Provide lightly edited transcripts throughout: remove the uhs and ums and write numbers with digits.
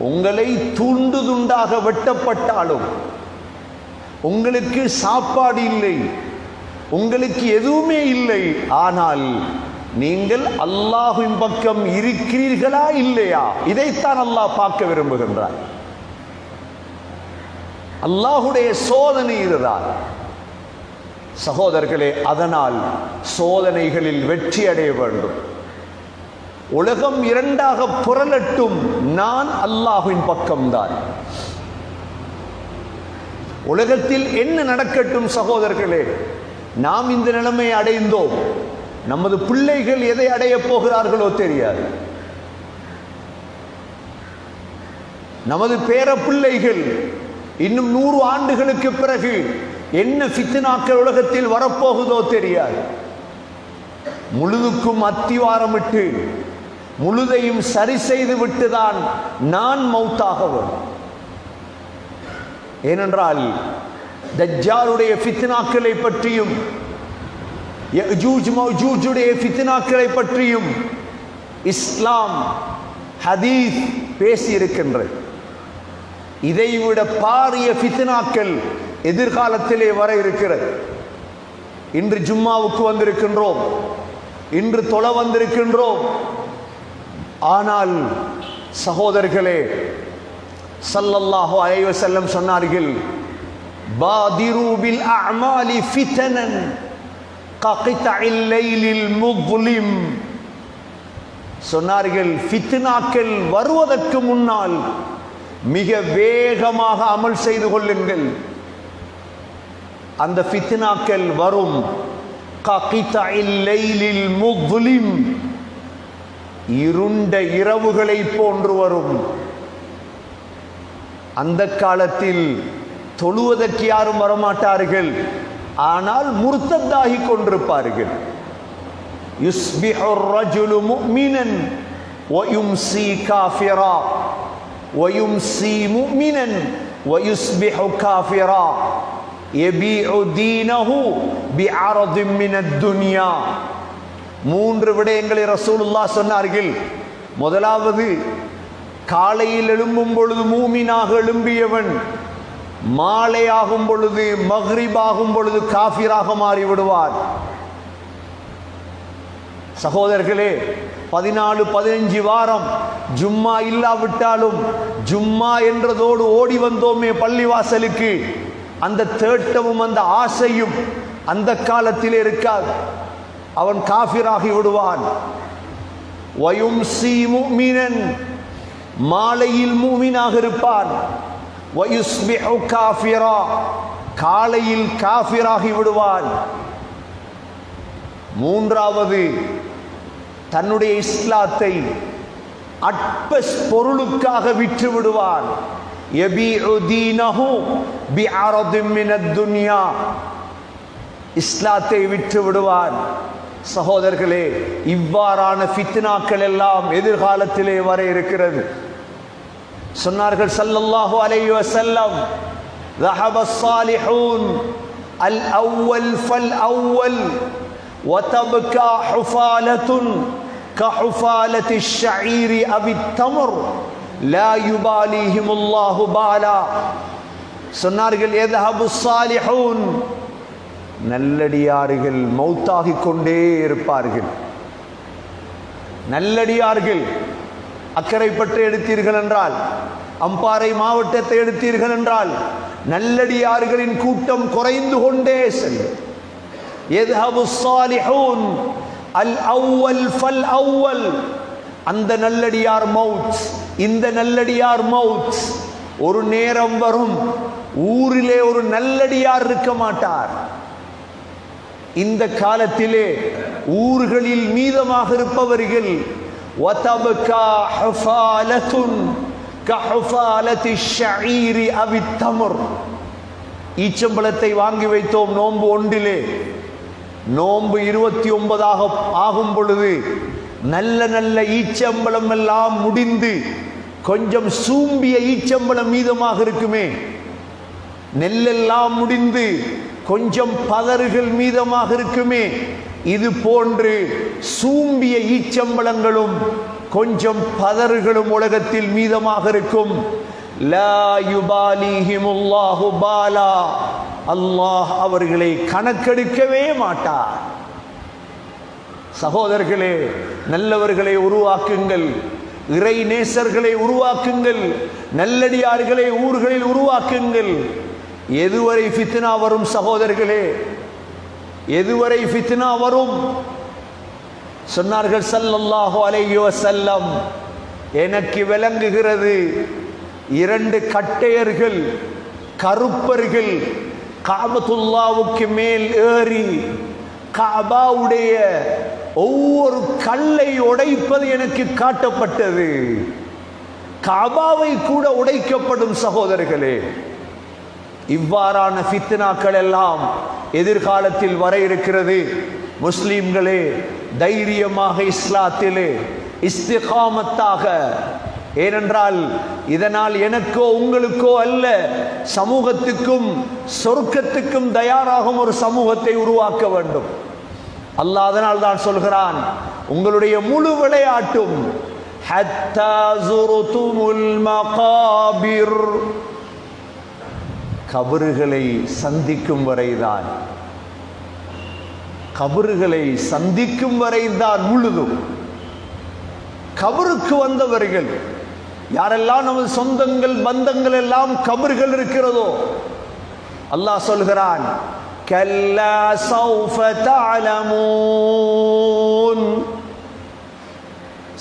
உங்களை துண்டு துண்டாக வெட்டப்பட்டாலும், உங்களுக்கு சாப்பாடு இல்லை, உங்களுக்கு எதுவுமே இல்லை, ஆனால் நீங்கள் அல்லாஹ்வின் பக்கம் இருக்கிறீர்களா இல்லையா? இதைத்தான் அல்லாஹ் பார்க்க விரும்புகின்றார். அல்லாஹுடைய சோதனை இதுதான் சகோதரர்களே. அதனால் சோதனைகளில் வெற்றி அடைய வேண்டும். உலகம் இரண்டாக புரளட்டும், நான் அல்லாஹ்வின் பக்கம்தான். உலகத்தில் என்ன நடக்கட்டும் சகோதரர்களே, நாம் இந்த நிலைமையை அடைந்தோம். நமது பிள்ளைகள் எதை அடைய போகிறார்களோ தெரியாது. நமது பேர பிள்ளைகள் இன்னும் 100 ஆண்டுகளுக்கு பிறகு என்ன ஃபித்னாக்கள் உலகத்தில் வரப்போகுதோ தெரியாது. முழுதுக்கும் அத்திவாரமிட்டு முழுதையும் சரி செய்து விட்டுதான் நான் மௌத்தாக வேண்டும். ஏனென்றால் தஜ்ஜாலுடைய ஃபித்னாக்களை பற்றியும் யஜூஜ் மௌஜூஜுடைய ஃபித்னாக்களை பற்றியும் இஸ்லாம் ஹதீஸ் பேசி இருக்கின்றது. இதைவிட பாரிய ஃபித்னாக்கள் எதிர்காலத்திலே வர இருக்கிறது. இன்று ஜும்மாவுக்கு வந்திருக்கின்றோம், இன்று தொழ வந்திருக்கின்றோம். ஆனால் சகோதரர்களே, ஸல்லல்லாஹு அலைஹி வஸல்லம் சொன்னார்கள், பாதிரு பில் அஅமாலி ஃபிதனன் ககிதஇல் லைலில் முக்லிம். சொன்னார்கள், ஃபித்னாக்கள் வருவதற்கு முன்னால் மிக வேகமாக அமல் செய்து கொள்ளுங்கள். அந்த ஃபித்னாக்கள் வரும் ககிதஇல் லைலில் முக்லிம், இருண்ட இரவுகளை போன்று வரும். அந்த காலத்தில் தொழுவதற்கு யாரும் வரமாட்டார்கள், ஆனால் முர்த்தத்தாகி கொண்டிருப்பார்கள். யுஸ்பிஹுர் ரஜுலு முஃமினன் வ யும்சி காஃபிரா வ யும்சி முஃமினன் வ யுஸ்பிஹு காஃபிரா யபீஉ தீனஹு பிஅரதின் மினத் துன்யா. 3 விடயங்களை ரசூலுல்லாஹ் சொன்னார்கள். முதலாவது, காலையில் எழும்பும் பொழுது மூமினாக எழும்பியவன் மாலை ஆகும் பொழுது, மக்ரிப் ஆகும் பொழுது காஃபிராக மாறிவிடுவார். சகோதரர்களே, 14-15 வாரம் ஜும்மா இல்லாவிட்டாலும் ஜும்மா என்றதோடு ஓடி வந்தோமே பள்ளிவாசலுக்கு, அந்த தேட்டமும் அந்த ஆசையும் அந்த காலத்திலே இருக்காது. அவன் காஃபிராகி விடுவான். வயும்சி முஃமினன், மாலையில் மூமினாக இருப்பான். வயுஸ்பிஹு காஃபிரா, காலையில் காஃபிராகி விடுவான். மூன்றாவது, தன்னுடைய இஸ்லாத்தை அற்ப பொருளுக்காக விற்று விடுவான். யபீஉ தீனஹு பிஅரதின் மினத் துன்யா, இஸ்லாத்தை விற்று விடுவான். சகோதரர்களே, இவ்வாறான ஃபித்னாக்கள் எல்லாம் எதிர்காலத்திலே வர இருக்கிறது. சொன்னார்கள் ஸல்லல்லாஹு அலைஹி வஸல்லம், ذهب الصالحون الأول فالأول وتبكى حفالة كحفالة الشعير أو التمر لا يباليهم الله بالا. சொன்னார்கள், يذهب الصالحون, நல்லடியார்கள் மௌத்தாகிக் கொண்டே இருப்பார்கள். நல்லடியார்கள், அக்கரைப்பற்று எடுத்தீர்கள் என்றால், அம்பாறை மாவட்டத்தை எடுத்தீர்கள் என்றால், நல்லடியார்களின் கூட்டம் குறைந்து கொண்டே செல்லும். يذهب الصالحون الأول فالأول, அந்த நல்லடியார் மவுத், இந்த நல்லடியார் மவுத். ஒரு நேரம் வரும், ஊரிலே ஒரு நல்லடியார் இருக்க மாட்டார். இந்த காலத்திலே ஊர்களில் மீதமாக இருப்பவர்கள் وَتَبْكَى حُفَالَةٌ كَحُفَالَةِ الشَّعِيرِ أَوِ التَّمْرِ. ஈச்சம்பழத்தை வாங்கி வைத்தோம் நோன்பு 1, நோன்பு 29 ஆகும் பொழுது நல்ல நல்ல ஈச்சம்பழம் எல்லாம் முடிந்து கொஞ்சம் சூம்பிய ஈச்சம்பழம் மீதமாக இருக்குமே, நெல்லெல்லாம் முடிந்து கொஞ்சம் பதறுகள் மீதமாக இருக்குமே, இது போன்று சூம்பிய ஈச்சம்பழங்களும் கொஞ்சம் பதறுகளும் உலகத்தில் மீதமாக இருக்கும். லா யுபாலிஹிமுல்லாஹு பாலா, அல்லாஹ் அவர்களை கணக்கெடுக்கவே மாட்டார். சகோதரர்களே, நல்லவர்களை உருவாக்குங்கள், இறை நேசர்களை உருவாக்குங்கள், நல்லடியார்களை ஊர்களில் உருவாக்குங்கள். எதுவரை ஃபித்னா வரும் சகோதரர்களே? எதுவரை ஃபித்னா வரும்? சொன்னார்கள் ஸல்லல்லாஹு அலைஹி வஸல்லம், எனக்கு விளங்குகிறது, 2 கட்டையர்கள் கருப்பர்கள் காபத்துல்லாவுக்கு மேல் ஏறி காபாவுடைய ஒவ்வொரு கல்லை உடைப்பது எனக்கு காட்டப்பட்டது. காபாவை கூட உடைக்கப்படும் சகோதரர்களே. இவ்வாறான ஃபித்னாக்கள் எல்லாம் எதிர்காலத்தில் வர இருக்கிறது. முஸ்லிம்களே, தைரியமாக இஸ்லாத்திலே இஸ்திகாமத்தாக, ஏனென்றால் இதனால் எனக்கோ உங்களுக்கோ அல்ல, சமூகத்துக்கும் சொர்க்கத்துக்கும் தயாராகும் ஒரு சமூகத்தை உருவாக்க வேண்டும். அல்லாஹ் அதனால் தான் சொல்கிறான், உங்களுடைய முழு விளையாட்டும் ஹத்தா ஸுருதுமுல் மகாபிர், கபறுகளை சந்திக்கும் வரைதான், கபறுகளை சந்திக்கும் வரைதான் முழுதும். கபருக்கு வந்தவர்கள் யாரெல்லாம் நமது சொந்தங்கள் பந்தங்கள் எல்லாம் கபறுகள் இருக்கிறதோ, அல்லாஹ் சொல்கிறான், கல்லா சௌஃப தஅலமூன்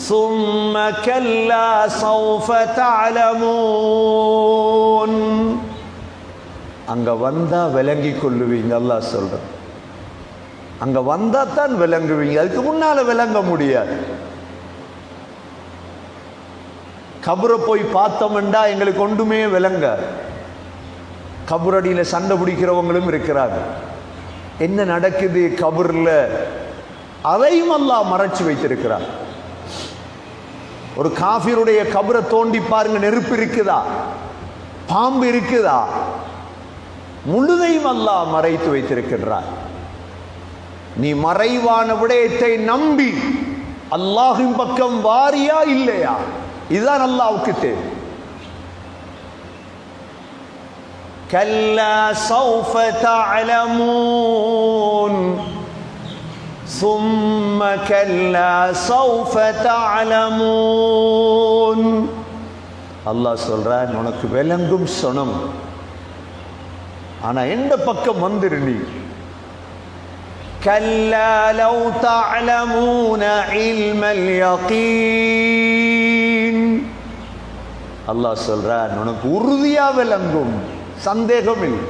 ثم كلا سوف تعلمون. அங்க வந்தா விளங்கி கொள்ளுவீங்க. அல்லாஹ் சொல்றான், அங்க வந்தா தான் விளங்குவீங்க, அதுக்கு முன்னால விளங்க முடியாது. கபரை போய் பார்த்தோம்டா எங்களுக்கு ஒன்றுமே விளங்க. கபரடியில் சண்டை பிடிக்கிறவங்களும் இருக்கிறாங்க. என்ன நடக்குது கபர்ல, அதையும் அல்லாஹ் மறைச்சு வைத்திருக்கிறார். ஒரு காஃபிருடைய கபரை தோண்டி பாருங்க, நெருப்பு இருக்குதா, பாம்பு இருக்குதா, முழுதையும் அல்லாஹ் மறைத்து வைத்திருக்கிறார். நீ மறைவான விடயத்தை நம்பி அல்லாஹ்வின் பக்கம் வாரியா இல்லையா, இதுதான் அல்லாஹ்வுக்கு தேவை. கல்லா சௌஃப தஅலமூன் ثم كلا سوف تعلمون. அல்லாஹ் சொல்றான், உனக்கு விளங்கும் சொனம், ஆனா எந்த பக்கம் வந்துரு நீ. கல்லா லவ் தஅலமூன இல்மல் யகீன். அல்லாஹ் சொல்றான், உனக்கு உறுதியா விளங்கும், சந்தேகம் இல்லை.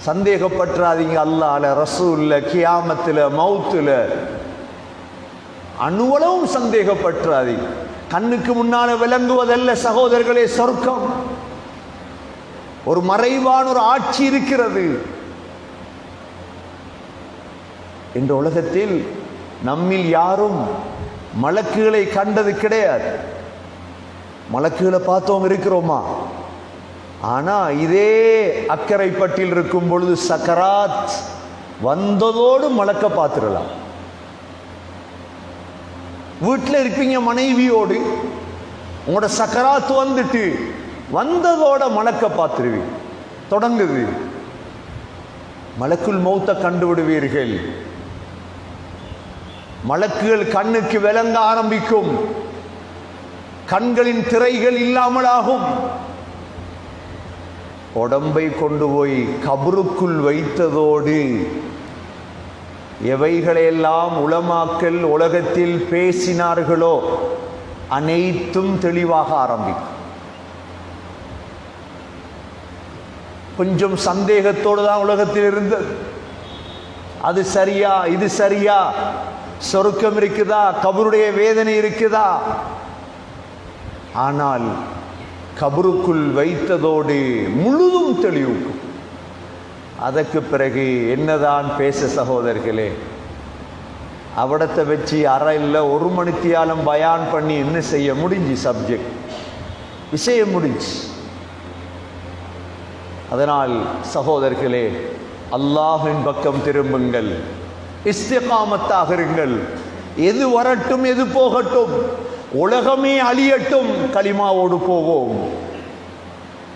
சந்தேகப்பற்றாதீங்க. அல்லாஹ்ல, ரசூல்ல, கியாமத்துல, மௌத்துல அணுவளவும் சந்தேகப்பற்றாதீங்க. கண்ணுக்கு முன்னால விளங்குவதல்ல சகோதரர்களே சொர்க்கம். ஒரு மறைவான ஒரு ஆட்சி இருக்கிறது. இந்த உலகத்தில் நம்மில் யாரும் மலக்குகளை கண்டது கிடையாது. மலக்குகளை பார்த்தவங்க இருக்கிறோமா? ஆனா இதே அக்கரைப்பட்டில் இருக்கும் பொழுது சக்கராத் வந்ததோடு மலக்க பார்த்துடலாம். வீட்டில் இருப்பீங்க மனைவியோடு, உங்களோட சக்கராத் வந்துட்டு வந்ததோட மலக்க பார்த்துருவீங்க. தொடங்குது, மலக்குல் மௌத்தை கண்டு விடுவீர்கள். மலக்குகள் கண்ணுக்கு விளங்க ஆரம்பிக்கும், கண்களின் திரைகள் இல்லாமலாகும். உடம்பை கொண்டு போய் கபருக்குள் வைத்ததோடு எவைகளையெல்லாம் உலமாக்கள் உலகத்தில் பேசினார்களோ அனைத்தும் தெளிவாக ஆரம்பிக்கும். கொஞ்சம் சந்தேகத்தோடு தான் உலகத்தில் இருந்தது. அது சரியா, இது சரியா, சொர்க்கம் இருக்குதா, கபருடைய வேதனை இருக்குதா? ஆனால் கபருக்குள் வைத்ததோடு முழுதும் தெளிவு. அதற்கு பிறகு என்னதான் பேச சகோதரர்களே? அவடத்தை வச்சு அரை இல்லை 1 மணித்தியாலம் பயான் பண்ணி என்ன செய்ய முடிஞ்சு? சப்ஜெக்ட் விஷயம் முடிஞ்சு. அதனால் சகோதரர்களே, அல்லாஹ்வின் பக்கம் திரும்புங்கள், இஸ்திகாமத்தாக இருங்கள். எது வரட்டும் எது போகட்டும், உலகமே அழியட்டும், களிமாவோடு போவோம்.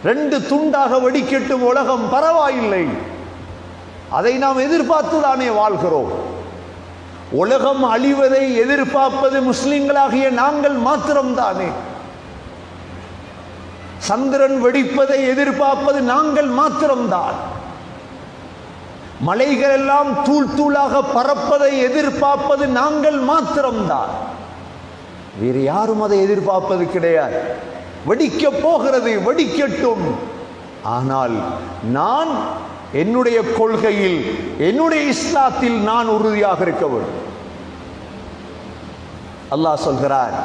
ரெண்டு துண்டாக வெடிக்கட்டும் உலகம், பரவாயில்லை. அதை நாம் எதிர்பார்த்துதானே வாழ்கிறோம். உலகம் அழிவதை எதிர்பார்ப்பது முஸ்லிம்களாகிய நாங்கள் மாத்திரம்தானே. சந்திரன் வெடிப்பதை எதிர்பார்ப்பது நாங்கள் மாத்திரம்தான். மலைகள் எல்லாம் தூள் தூளாக பறப்பதை எதிர்பார்ப்பது நாங்கள் மாத்திரம்தான். வேறு யாரும் அதை எதிர்பார்ப்பது கிடையாது. வெடிக்க போகிறது, வெடிக்கட்டும். ஆனால் நான் என்னுடைய கொள்கையில், என்னுடைய இஸ்லாத்தில் நான் உறுதியாக இருக்க வேண்டும். அல்லாஹ் சொல்கிறார்,